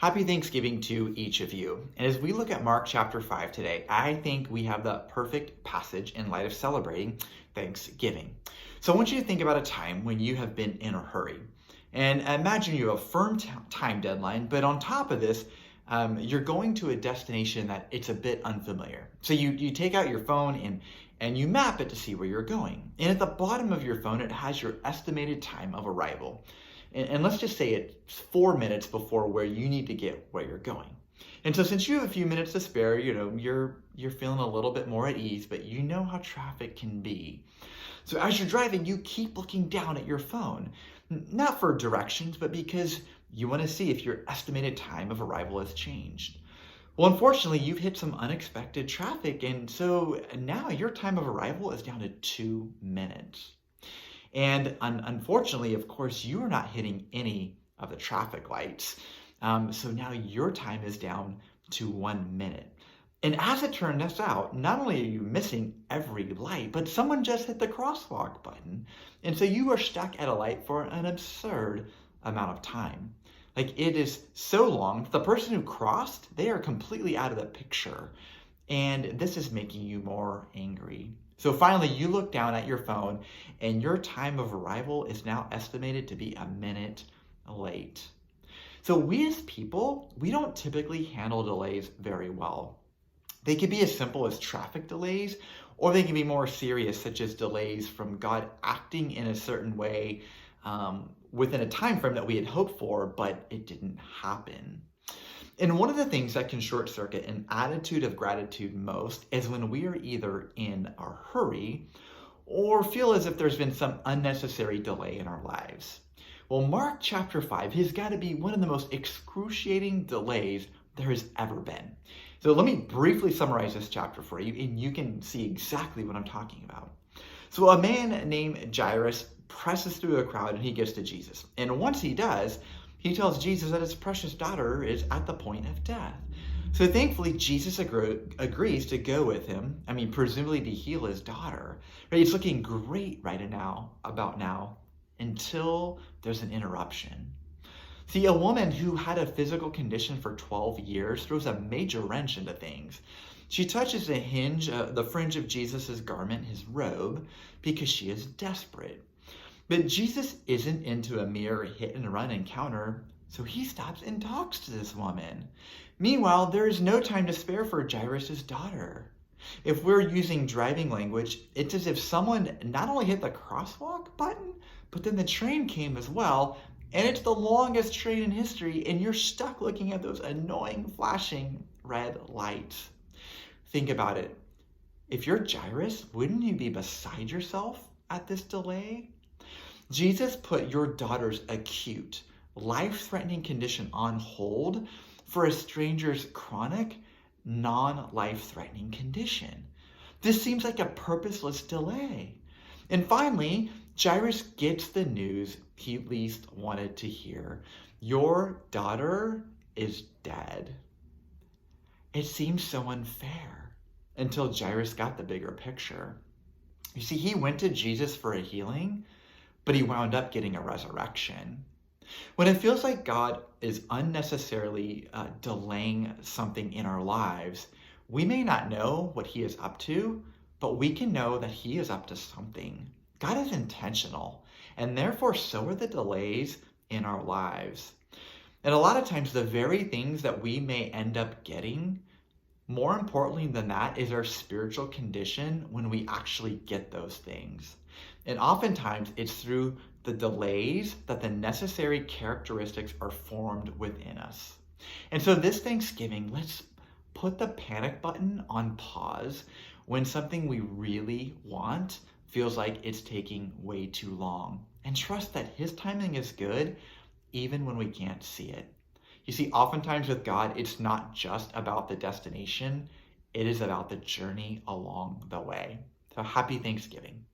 Happy Thanksgiving to each of you. And as we look at Mark chapter 5 today, I think we have the perfect passage in light of celebrating Thanksgiving. So I want you to think about a time when you have been in a hurry. And imagine you have a firm time deadline, but on top of this, you're going to a destination that it's a bit unfamiliar. So you take out your phone and you map it to see where you're going. And at the bottom of your phone, it has your estimated time of arrival. And let's just say it's 4 minutes before where you need to get where you're going. And so since you have a few minutes to spare, you're feeling a little bit more at ease, but you know how traffic can be. So as you're driving, you keep looking down at your phone, not for directions, but because you want to see if your estimated time of arrival has changed. Well, unfortunately, you've hit some unexpected traffic, and so now your time of arrival is down to 2 minutes. And unfortunately, of course, you are not hitting any of the traffic lights. So now your time is down to 1 minute. And as it turns out, not only are you missing every light, but someone just hit the crosswalk button. And so you are stuck at a light for an absurd amount of time. Like, it is so long, the person who crossed, they are completely out of the picture. And this is making you more angry. So finally, you look down at your phone and your time of arrival is now estimated to be a minute late. So we as people, we don't typically handle delays very well. They can be as simple as traffic delays, or they can be more serious, such as delays from God acting in a certain way within a time frame that we had hoped for, but it didn't happen. And one of the things that can short circuit an attitude of gratitude most is when we are either in a hurry or feel as if there's been some unnecessary delay in our lives. Well, Mark chapter 5 has got to be one of the most excruciating delays there has ever been. So let me briefly summarize this chapter for you, and you can see exactly what I'm talking about. So a man named Jairus presses through the crowd and he gets to Jesus. And once he does, he tells Jesus that his precious daughter is at the point of death. So thankfully, Jesus agrees to go with him. Presumably to heal his daughter. Right? It's looking great about now, until there's an interruption. See, a woman who had a physical condition for 12 years throws a major wrench into things. She touches the fringe of Jesus' garment, his robe, because she is desperate. But Jesus isn't into a mere hit and run encounter, so he stops and talks to this woman. Meanwhile, there is no time to spare for Jairus' daughter. If we're using driving language, it's as if someone not only hit the crosswalk button, but then the train came as well, and it's the longest train in history, and you're stuck looking at those annoying flashing red lights. Think about it. If you're Jairus, wouldn't you be beside yourself at this delay? Jesus put your daughter's acute, life-threatening condition on hold for a stranger's chronic, non-life-threatening condition. This seems like a purposeless delay. And finally, Jairus gets the news he least wanted to hear. Your daughter is dead. It seems so unfair until Jairus got the bigger picture. You see, he went to Jesus for a healing, but he wound up getting a resurrection. When it feels like God is unnecessarily delaying something in our lives, we may not know what he is up to, but we can know that he is up to something. God is intentional, and therefore so are the delays in our lives. And a lot of times the very things that we may end up getting, more importantly than that, is our spiritual condition when we actually get those things. And oftentimes it's through the delays that the necessary characteristics are formed within us. And so this Thanksgiving, let's put the panic button on pause when something we really want feels like it's taking way too long. And trust that his timing is good even when we can't see it. You see, oftentimes with God, it's not just about the destination, it is about the journey along the way. So happy Thanksgiving.